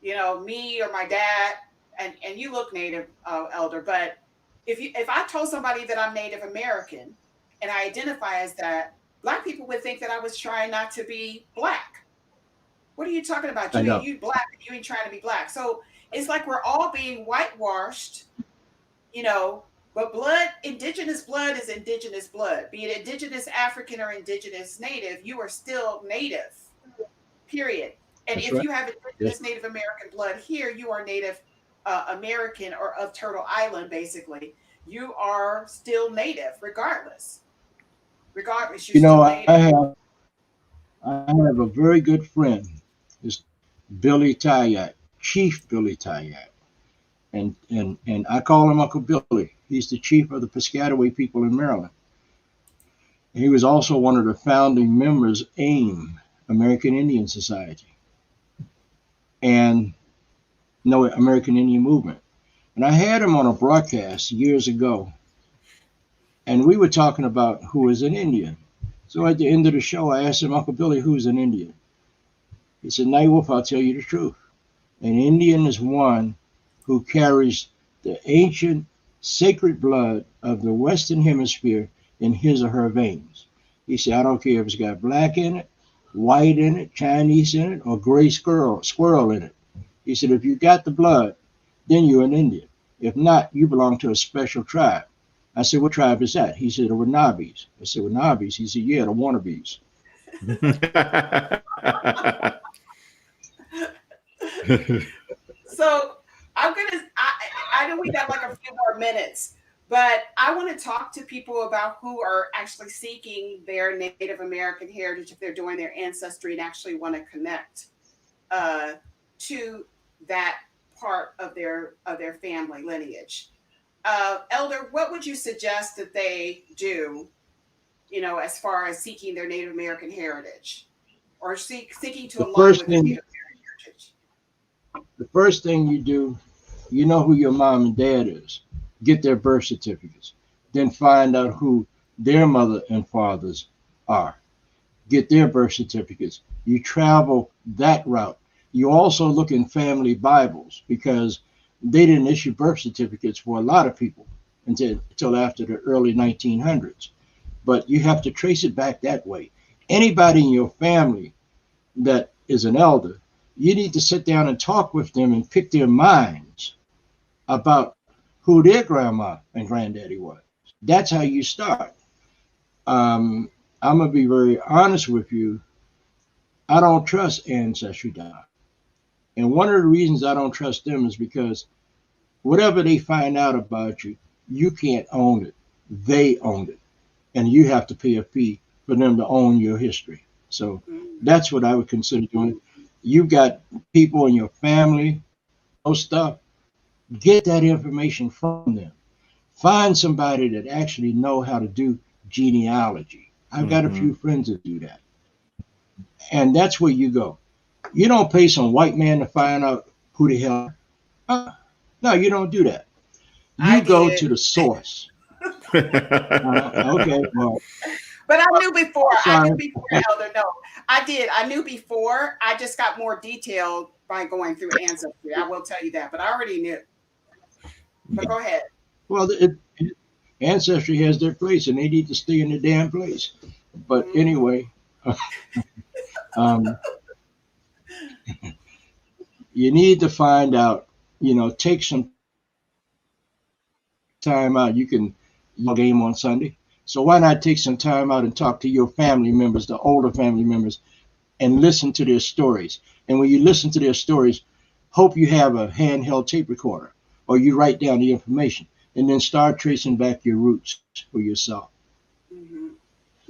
you know, me or my dad, and you look Native, Elder, but if I told somebody that I'm Native American and I identify as that, black people would think that I was trying not to be black. What are you talking about? I know. You black, you ain't trying to be black. So it's like we're all being whitewashed, you know, but indigenous blood is indigenous blood. Be it indigenous African or indigenous Native, you are still Native, period. And That's if right. you have indigenous Native American blood here, you are Native American or of Turtle Island, basically. You are still Native, regardless. Regardless, you're You know, still I Native. have a very good friend. It's Billy Tayat, Chief Billy Tayat. And I call him Uncle Billy. He's the chief of the Piscataway people in Maryland. He was also one of the founding members, AIM, American Indian Society, and no, American Indian Movement. And I had him on a broadcast years ago, and we were talking about who is an Indian. So at the end of the show, I asked him, Uncle Billy, who's an Indian? He said, Nightwolf, I'll tell you the truth. An Indian is one who carries the ancient sacred blood of the Western Hemisphere in his or her veins. He said, I don't care if it's got black in it, white in it, Chinese in it, or gray squirrel in it. He said, if you got the blood, then you're an Indian. If not, you belong to a special tribe. I said, what tribe is that? He said, the Wanabes. I said, Wanabes? He said, yeah, the wannabes. So I know we got like a few more minutes, but I want to talk to people about who are actually seeking their Native American heritage, if they're doing their ancestry and actually want to connect to that part of their family lineage. Elder, what would you suggest that they do, you know, as far as seeking their Native American heritage, or seeking to align with their Native American heritage? The first thing you do, you know who your mom and dad is. Get their birth certificates. Then find out who their mother and fathers are. Get their birth certificates. You travel that route. You also look in family Bibles, because they didn't issue birth certificates for a lot of people until after the early 1900s. But you have to trace it back that way. Anybody in your family that is an elder, you need to sit down and talk with them and pick their minds about who their grandma and granddaddy was. That's how you start. I'm going to be very honest with you. I don't trust Ancestry.com. And one of the reasons I don't trust them is because whatever they find out about you, you can't own it. They own it. And you have to pay a fee for them to own your history. So that's what I would consider doing. You've got people in your family, no stuff. Get that information from them. Find somebody that actually know how to do genealogy. I've got a few friends that do that. And that's where you go. You don't pay some white man to find out who the hell. No, you don't do that. You go to the source. Okay, well. But I knew before. Sorry. I knew before, Elder. No, I did. I knew before. I just got more detailed by going through Ancestry. I will tell you that. But I already knew. But go ahead. Well, Ancestry has their place, and they need to stay in the damn place. But anyway, you need to find out, take some time out. You can game on Sunday. So why not take some time out and talk to your family members, the older family members, and listen to their stories. And when you listen to their stories, hope you have a handheld tape recorder or you write down the information and then start tracing back your roots for yourself. Mm-hmm.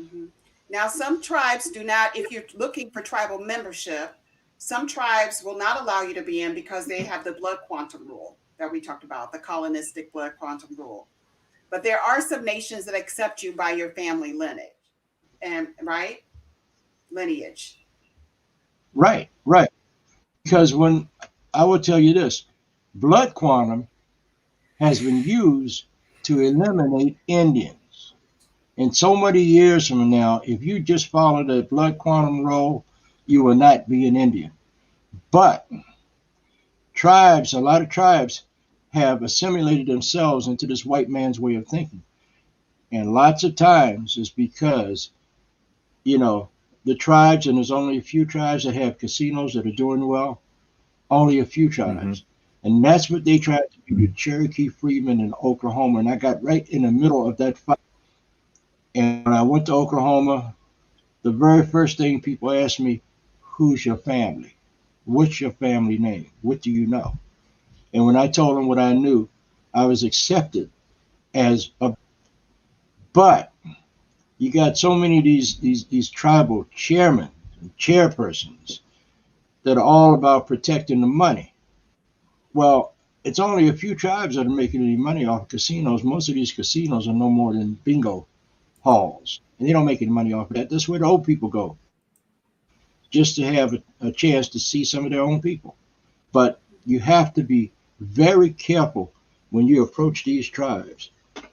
Mm-hmm. Now, some tribes do not, if you're looking for tribal membership, some tribes will not allow you to be in because they have the blood quantum rule that we talked about, the colonistic blood quantum rule. But there are some nations that accept you by your family lineage, and right? Lineage. Right, right. Because when I will tell you this, blood quantum has been used to eliminate Indians. And so many years from now, if you just follow the blood quantum rule, you will not be an Indian. But a lot of tribes have assimilated themselves into this white man's way of thinking. And lots of times it's because, you know, the tribes, and there's only a few tribes that have casinos that are doing well, only a few tribes. Mm-hmm. And that's what they tried to do to Cherokee freedmen in Oklahoma. And I got right in the middle of that fight. And when I went to Oklahoma, the very first thing people asked me, who's your family? What's your family name? What do you know? And when I told them what I knew, I was accepted as a. But you got so many of these tribal chairmen and chairpersons that are all about protecting the money. Well, it's only a few tribes that are making any money off of casinos. Most of these casinos are no more than bingo halls, and they don't make any money off of that. That's where the old people go, just to have a chance to see some of their own people. But you have to be very careful when you approach these tribes,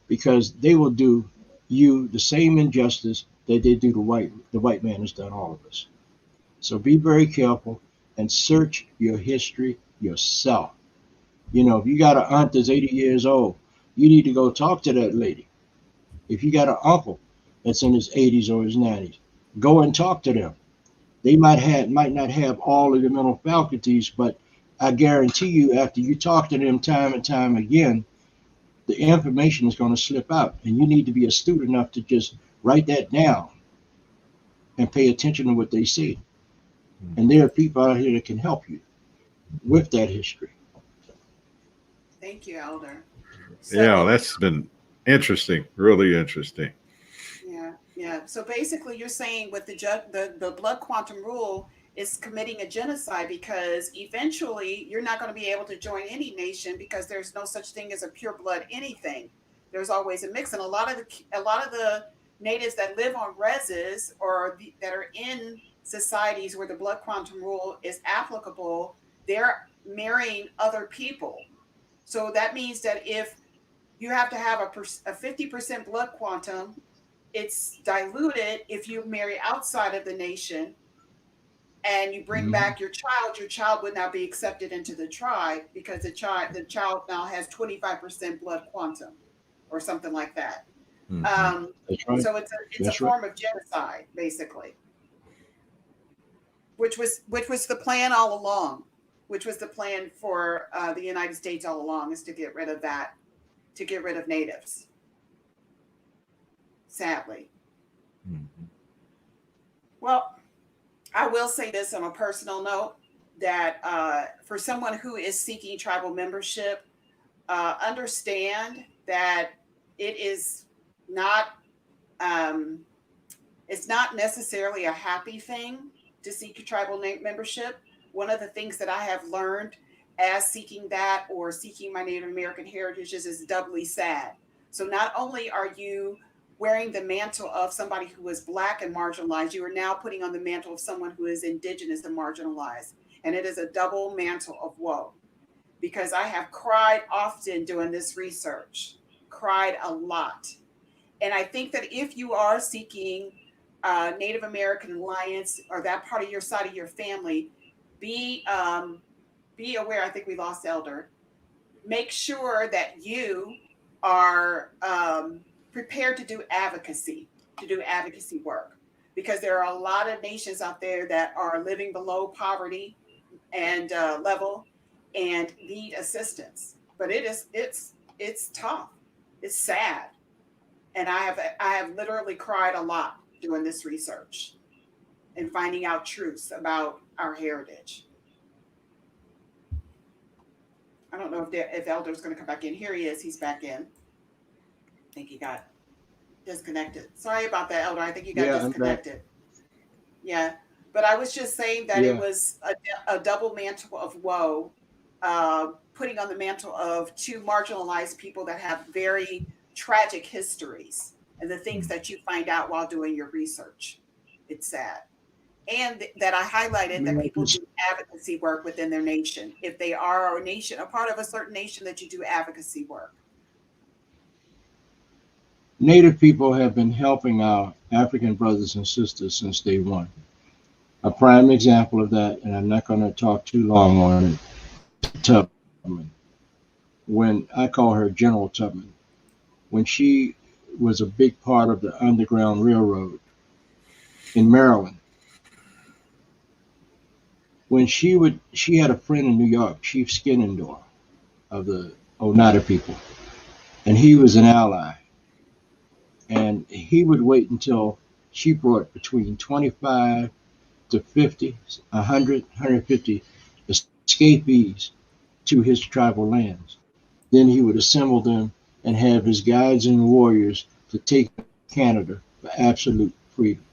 because they will do you the same injustice that they do the white man has done all of us. So be very careful and search your history yourself. You know, if you got an aunt that's 80 years old, you need to go talk to that lady. If you got an uncle that's in his 80s or his 90s, go and talk to them. They might not have all of the mental faculties, but I guarantee you, after you talk to them time and time again, the information is going to slip out, and you need to be astute enough to just write that down and pay attention to what they say. And there are people out here that can help you with that history. Thank you, Elder. So, yeah, that's been interesting, really interesting. Yeah. So basically, you're saying with the blood quantum rule is committing a genocide, because eventually you're not going to be able to join any nation, because there's no such thing as a pure blood anything. There's always a mix, and a lot of the natives that live on reses or that are in societies where the blood quantum rule is applicable, they're marrying other people. So that means that if you have to have a 50% blood quantum, it's diluted if you marry outside of the nation and you bring back your child would not be accepted into the tribe, because the child now has 25% blood quantum or something like that. That's right. So it's a form of genocide, basically, which was the plan all along, which was the plan for the United States all along, is to get rid of that, to get rid of natives. Sadly. Well, I will say this on a personal note, that for someone who is seeking tribal membership, understand that it is not, it's not necessarily a happy thing to seek tribal membership. One of the things that I have learned as seeking that, or seeking my Native American heritage, is doubly sad. So not only are you wearing the mantle of somebody who is Black and marginalized, you are now putting on the mantle of someone who is Indigenous and marginalized. And it is a double mantle of woe, because I have cried often doing this research, cried a lot. And I think that if you are seeking Native American Alliance, or that part of your side of your family, be aware. I think we lost Elder. Make sure that you are prepared to do advocacy work, because there are a lot of nations out there that are living below poverty and level and need assistance. But it's tough. It's sad. And I have literally cried a lot doing this research and finding out truths about our heritage. I don't know if Elder's going to come back in. Here he is. He's back in. I think he got disconnected. Sorry about that, Elder. I think you got disconnected. Yeah. But I was just saying that it was a double mantle of woe, putting on the mantle of two marginalized people that have very tragic histories and the things that you find out while doing your research. It's sad. And that I highlighted that people do advocacy work within their nation. If they are a nation, a part of a certain nation, that you do advocacy work. Native people have been helping our African brothers and sisters since day one. A prime example of that, and I'm not going to talk too long on it, Tubman. When I call her General Tubman, when she was a big part of the Underground Railroad in Maryland, when she had a friend in New York, Chief Skinendorf of the Oneida people, and he was an ally. And he would wait until she brought between 25 to 50, 100, 150 escapees to his tribal lands. Then he would assemble them and have his guides and warriors to take Canada for absolute freedom.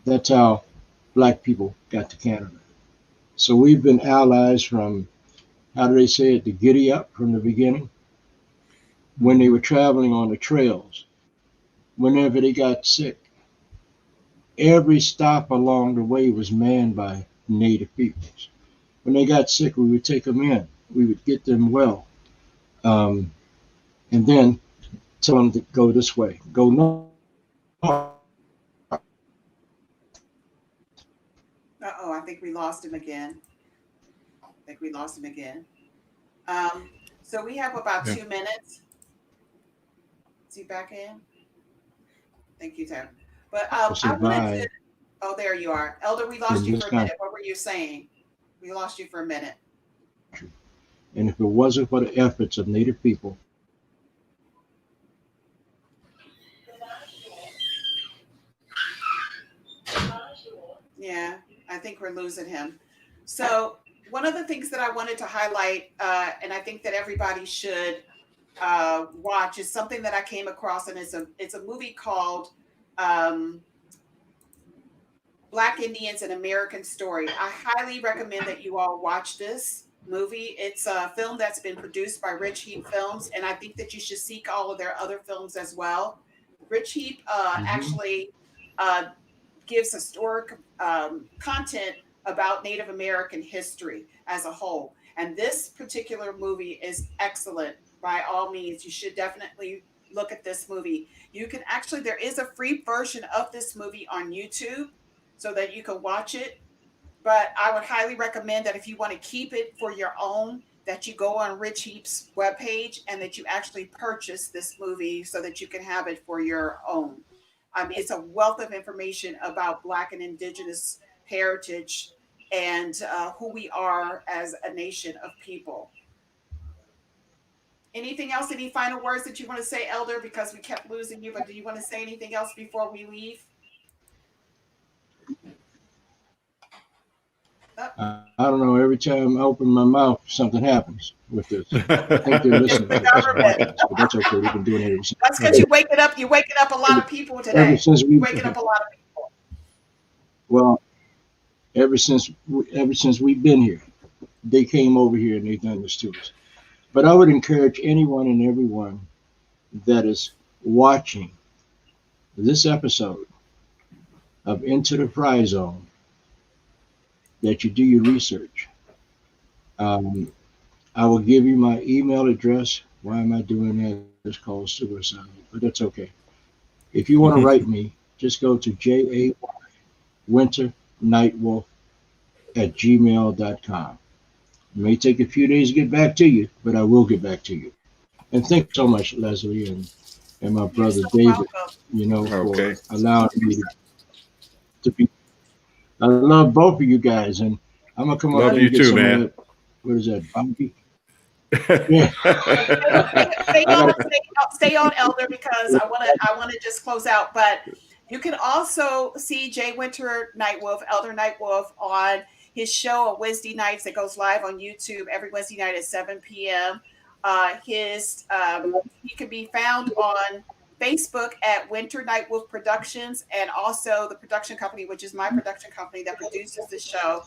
That's how Black people got to Canada. So we've been allies from, how do they say it, the giddy up from the beginning. When they were traveling on the trails, whenever they got sick, every stop along the way was manned by Native peoples. When they got sick, we would take them in. We would get them well. And then tell them to go this way, go north. Uh-oh, I think we lost him again. So we have about 2 minutes. Is he back in? Thank you, Tim. But I wanted to, oh, there you are. Elder, we lost you for a minute. What were you saying? We lost you for a minute. And if it wasn't for the efforts of Native people, yeah, I think we're losing him. So one of the things that I wanted to highlight, and I think that everybody should watch, is something that I came across, and it's a movie called Black Indians: An American Story. I highly recommend that you all watch this movie. It's a film that's been produced by Rich Heap Films, and I think that you should seek all of their other films as well. Rich Heap actually gives historic content about Native American history as a whole. And this particular movie is excellent. By all means, you should definitely look at this movie. You can actually, there is a free version of this movie on YouTube so that you can watch it. But I would highly recommend that if you want to keep it for your own, that you go on Rich Heap's webpage and that you actually purchase this movie so that you can have it for your own. I mean, it's a wealth of information about Black and Indigenous heritage and who we are as a nation of people. Anything else? Any final words that you want to say, Elder? Because we kept losing you, but do you want to say anything else before we leave? I don't know. Every time I open my mouth, something happens with this. I think they're listening to this podcast, but that's okay. We've been doing it. That's because you're waking up a lot of people today. You're waking up a lot of people. Well, ever since we've been here, they came over here and they've done this to us. But I would encourage anyone and everyone that is watching this episode of Into the Fry Zone that you do your research. I will give you my email address. Why am I doing that? It's called suicide, but that's okay. If you want to write me, just go to JAY WinterNightWolf@gmail.com. It may take a few days to get back to you, but I will get back to you. And thank you so much, Leslie, and my brother David, for allowing me to be. I love both of you guys, and I'm gonna come up Love there you and get too, some man. of that. What is that? Bounty? Yeah. Stay on, Elder, because I want to just close out. But you can also see Jay Winter Nightwolf, Elder Nightwolf, on his show on Wednesday nights that goes live on YouTube every Wednesday night at 7 p.m. He can be found on Facebook at Winter Nightwolf Productions, and also the production company, which is my production company that produces the show.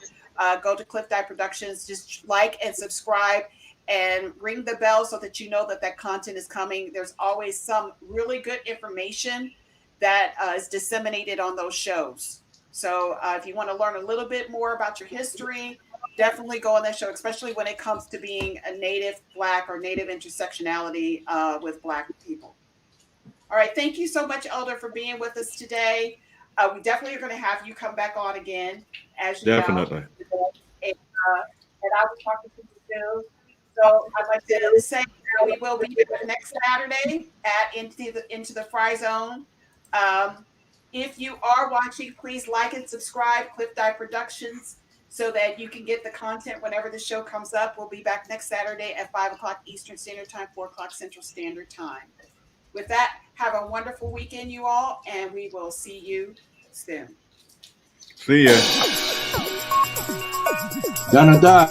Go to Cliff Dive Productions, just like and subscribe and ring the bell so that you know that that content is coming. There's always some really good information that is disseminated on those shows. So if you want to learn a little bit more about your history, definitely go on that show, especially when it comes to being a native Black or native intersectionality with Black people. All right. Thank you so much, Elder, for being with us today. We definitely are going to have you come back on again, as you Definitely. know. And I will talk to you soon. So I'd like to say we will be back next Saturday at Into the Fry Zone. If you are watching, please like and subscribe Cliff Dive Productions so that you can get the content whenever the show comes up. We'll be back next Saturday at 5 o'clock Eastern Standard Time, 4 o'clock Central Standard Time. With that, have a wonderful weekend, you all, and we will see you soon. See ya. Donna.